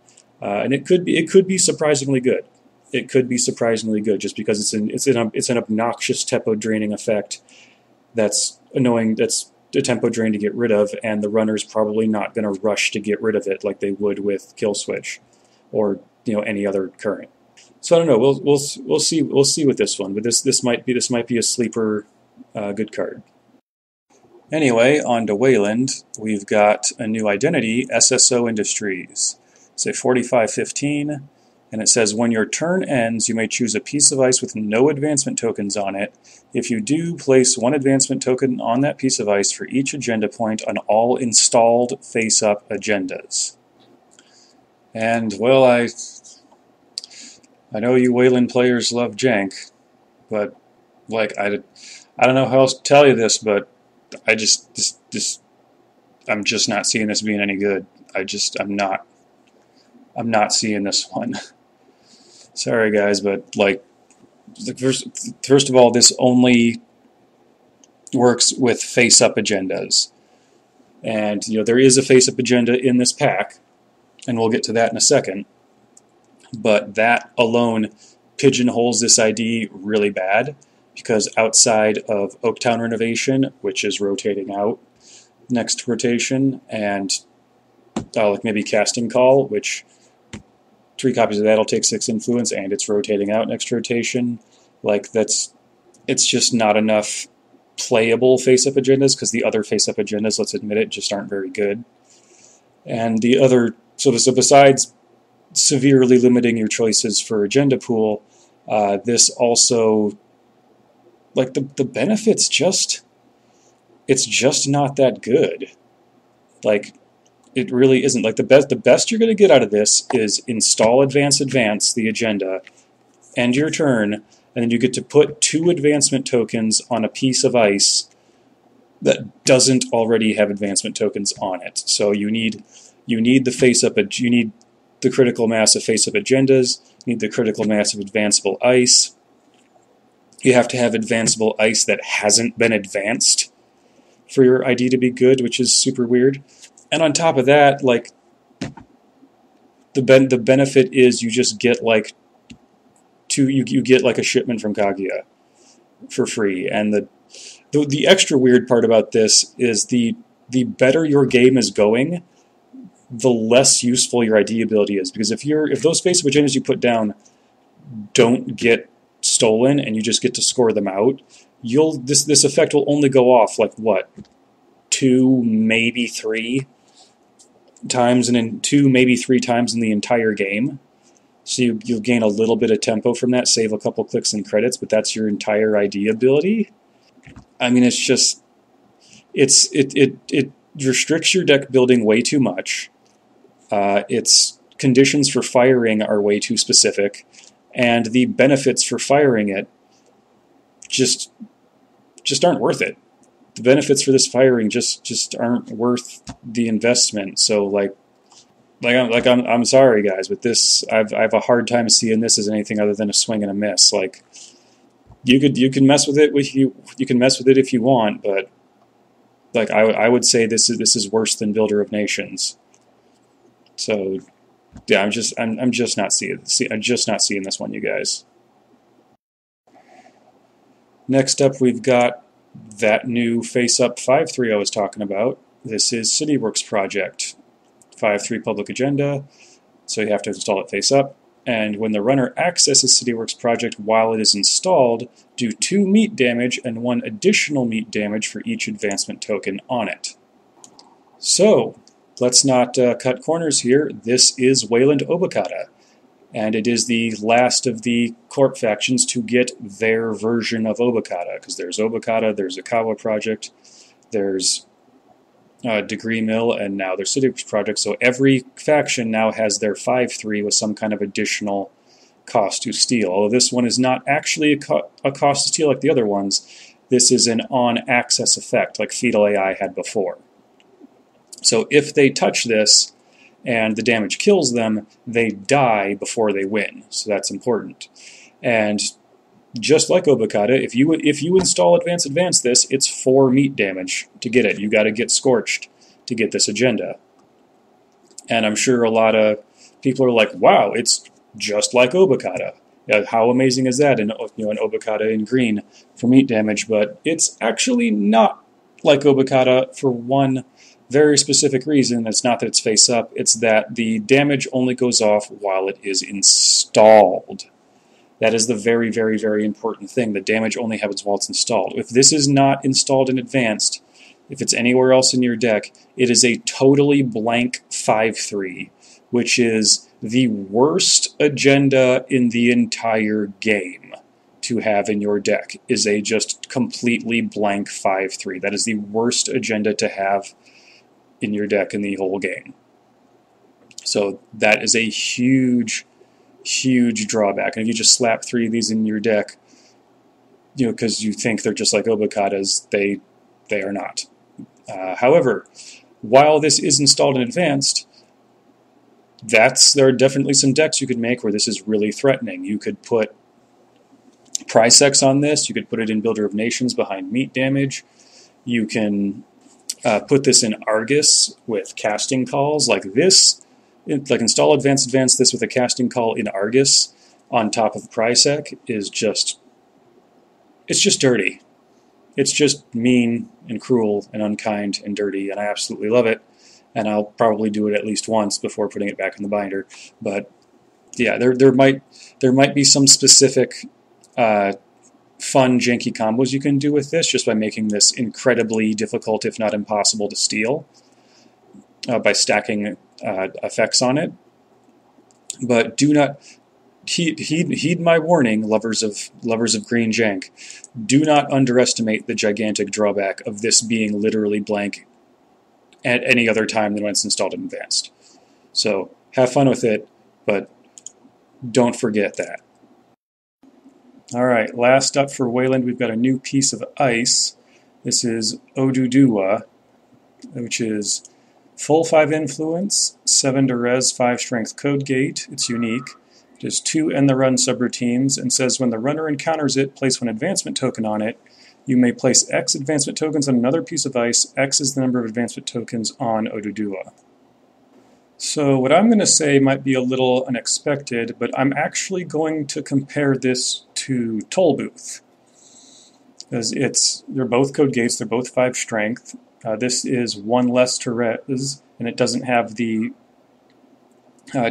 and it could be surprisingly good. It could be surprisingly good just because it's an obnoxious tempo draining effect that's annoying. That's a tempo drain to get rid of, and the runner's probably not going to rush to get rid of it like they would with Kill Switch, or any other current. So I don't know. We'll see with this one, but this might be a sleeper good card. Anyway, on to Wayland. We've got a new identity, SSO Industries. It's a 4515, and it says when your turn ends, you may choose a piece of ice with no advancement tokens on it. If you do, place one advancement token on that piece of ice for each agenda point on all installed face-up agendas. And, well, I know you Wayland players love jank, but, like, I don't know how else to tell you this, but I'm just not seeing this being any good. I'm not seeing this one. Sorry, guys, but, like, first of all, this only works with face-up agendas. And, there is a face-up agenda in this pack, and we'll get to that in a second. But that alone pigeonholes this ID really bad, because outside of Oaktown Renovation, which is rotating out next rotation, and like maybe Casting Call, which 3 copies of that will take 6 influence, and it's rotating out next rotation, like it's just not enough playable face-up agendas, because the other face-up agendas, let's admit it, just aren't very good. And the other, so besides severely limiting your choices for agenda pool, this also, like, the benefits it's just not that good. Like, it really isn't. Like, the best you're going to get out of this is install advance the agenda, end your turn, and then you get to put 2 advancement tokens on a piece of ice that doesn't already have advancement tokens on it. So you need you need the critical mass of face-up agendas, you need the critical mass of advanceable ice. You have to have advanceable ice that hasn't been advanced for your ID to be good, which is super weird. And on top of that, like, the benefit is you just get like you get like a shipment from Kaguya for free. And the extra weird part about this is the better your game is going, the less useful your ID ability is. Because if those face-up agendas you put down don't get stolen and you just get to score them out, this effect will only go off like what, 2, maybe 3 times, and in 2, maybe 3 times in the entire game. So you'll gain a little bit of tempo from that, save a couple clicks and credits, but that's your entire ID ability. I mean, it's just it restricts your deck building way too much. Its conditions for firing are way too specific, and the benefits for firing it just aren't worth it. The benefits for this firing just aren't worth the investment. So I'm sorry, guys, but this I have a hard time seeing this as anything other than a swing and a miss. Like, you can mess with it if you want, but like I would say this is worse than Builder of Nations. So yeah, I'm just not seeing this one, you guys. Next up, we've got that new face-up 5-3 I was talking about. This is CityWorks Project. 5-3 public agenda, so you have to install it face-up. And when the runner accesses CityWorks Project while it is installed, do 2 meat damage and 1 additional meat damage for each advancement token on it. So, let's not cut corners here. This is Wayland Obokata, and it is the last of the Corp factions to get their version of Obokata, because there's Obokata, there's Akawa Project, there's Degree Mill, and now there's CityWorks Project. So every faction now has their 5-3 with some kind of additional cost to steal. Although this one is not actually a cost to steal like the other ones, this is an on-access effect like Fetal AI had before. So if they touch this and the damage kills them, they die before they win. So that's important. And just like Obokata, if you install Advance this, it's 4 meat damage to get it. You got to get Scorched to get this agenda. And I'm sure a lot of people are like, wow, it's just like Obokata. How amazing is that? And an Obokata in green for meat damage, but it's actually not like Obokata for one very specific reason. It's not that it's face up, it's that the damage only goes off while it is installed. That is the very, very, very important thing. The damage only happens while it's installed. If this is not installed in Advanced, if it's anywhere else in your deck, it is a totally blank 5/3, which is the worst agenda in the entire game to have in your deck, is a just completely blank 5/3. That is the worst agenda to have in your deck in the whole game. So that is a huge, huge drawback. And if you just slap 3 of these in your deck, because you think they're just like Obokatas, they are not. However, while this is installed in Advanced, there are definitely some decks you could make where this is really threatening. You could put Prysex on this. You could put it in Builder of Nations behind meat damage. You can put this in Argus with casting calls like this. Like install Advance this with a casting call in Argus on top of Prysex is just... it's just dirty. It's just mean and cruel and unkind and dirty, and I absolutely love it. And I'll probably do it at least once before putting it back in the binder. But yeah, there might be some specific fun, janky combos you can do with this just by making this incredibly difficult, if not impossible, to steal by stacking effects on it. But do not heed my warning, lovers of green jank. Do not underestimate the gigantic drawback of this being literally blank at any other time than when it's installed in Advanced. So have fun with it, but don't forget that. Alright, last up for Wayland, we've got a new piece of ice. This is Oda Dula, which is full 5 influence, 7 to res, 5 strength code gate. It's unique. It has 2 end the run subroutines and says when the runner encounters it, place 1 advancement token on it. You may place X advancement tokens on another piece of ice. X is the number of advancement tokens on Oda Dula. So what I'm going to say might be a little unexpected, but I'm actually going to compare this to Toll Booth. Because they're both code gates, they're both 5 strength. This is 1 less to res, and it doesn't have the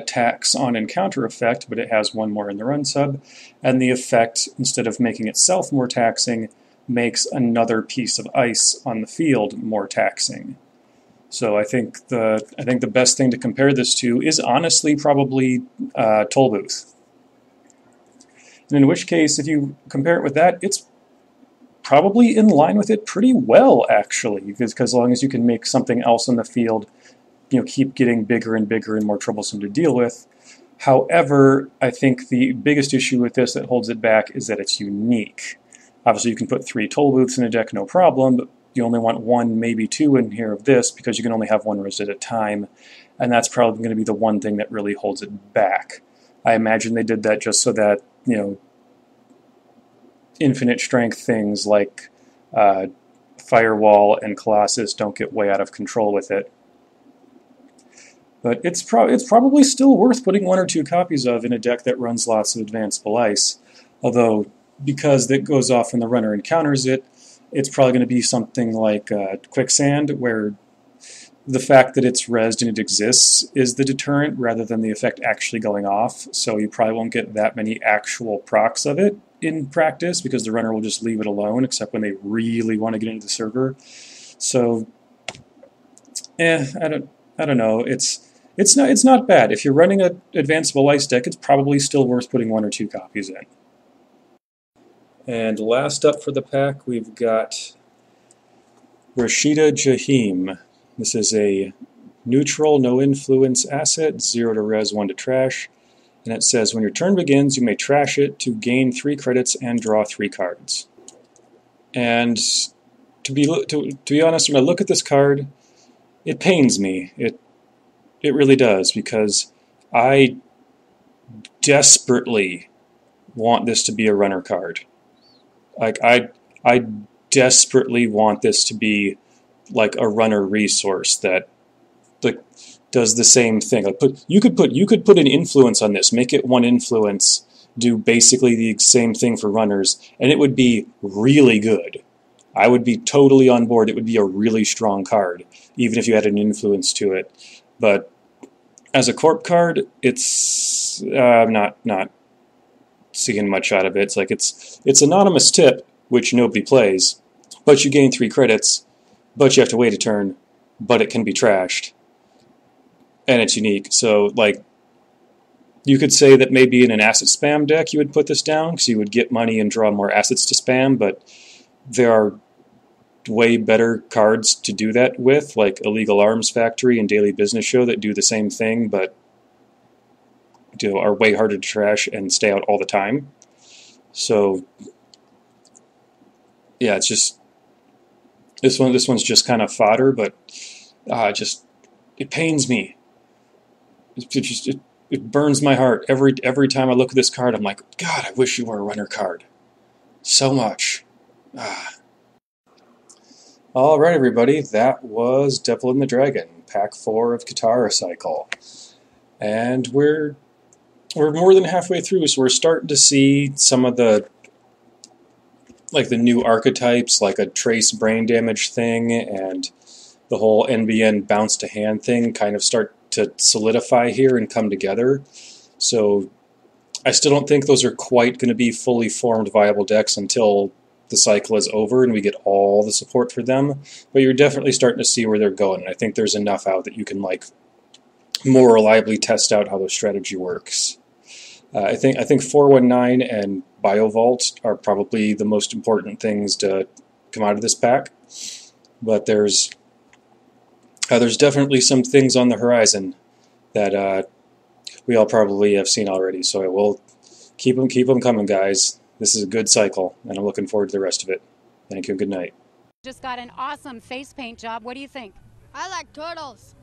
tax on encounter effect, but it has 1 more in the run sub. And the effect, instead of making itself more taxing, makes another piece of ice on the field more taxing. So I think the best thing to compare this to is honestly probably Toll Booth. And in which case, if you compare it with that, it's probably in line with it pretty well, actually, because as long as you can make something else on the field, keep getting bigger and bigger and more troublesome to deal with. However, I think the biggest issue with this that holds it back is that it's unique. Obviously, you can put 3 Toll Booths in a deck, no problem, but you only want 1, maybe 2 in here of this because you can only have 1 res at a time, and that's probably going to be the one thing that really holds it back. I imagine they did that just so that, infinite strength things like Firewall and Colossus don't get way out of control with it. But it's probably still worth putting 1 or 2 copies of in a deck that runs lots of advanceable ice, although because that goes off when the runner encounters it, it's probably going to be something like Quicksand, where the fact that it's rezzed and it exists is the deterrent rather than the effect actually going off, so you probably won't get that many actual procs of it in practice because the runner will just leave it alone, except when they really want to get into the server. So, I don't know. It's not bad. If you're running an advanceable ice deck, it's probably still worth putting 1 or 2 copies in. And last up for the pack, we've got Rashida Jaheim. This is a neutral, no-influence asset, 0 to res, 1 to trash. And it says, when your turn begins, you may trash it to gain 3 credits and draw 3 cards. And to be honest, when I look at this card, it pains me. It really does, because I desperately want this to be a runner card. Like I desperately want this to be like a runner resource that like does the same thing. Like you could put an influence on this, make it one influence, do basically the same thing for runners, and it would be really good. I would be totally on board. It would be a really strong card, even if you had an influence to it. But as a corp card, it's not seeing much out of it. It's like it's anonymous tip, which nobody plays, but you gain 3 credits, but you have to wait a turn, but it can be trashed, and it's unique. So like, you could say that maybe in an asset spam deck you would put this down, because you would get money and draw more assets to spam, but there are way better cards to do that with, like Illegal Arms Factory and Daily Business Show, that do the same thing, but are way harder to trash and stay out all the time. So yeah, it's just this one's just kind of fodder, but it pains me. It burns my heart every time I look at this card. I'm like, God, I wish you were a runner card so much. All right, everybody, that was Devil and the Dragon, Pack 4 of Katara Cycle, and we're more than halfway through, so we're starting to see some of the new archetypes, like a trace brain damage thing, and the whole NBN bounce to hand thing kind of start to solidify here and come together. So I still don't think those are quite going to be fully formed viable decks until the cycle is over and we get all the support for them, but you're definitely starting to see where they're going. I think there's enough out that you can more reliably test out how the strategy works. I think 419 and Biovault are probably the most important things to come out of this pack, but there's definitely some things on the horizon that we all probably have seen already. So I will keep them coming, guys. This is a good cycle, and I'm looking forward to the rest of it. Thank you. Good night. Just got an awesome face paint job. What do you think? I like turtles.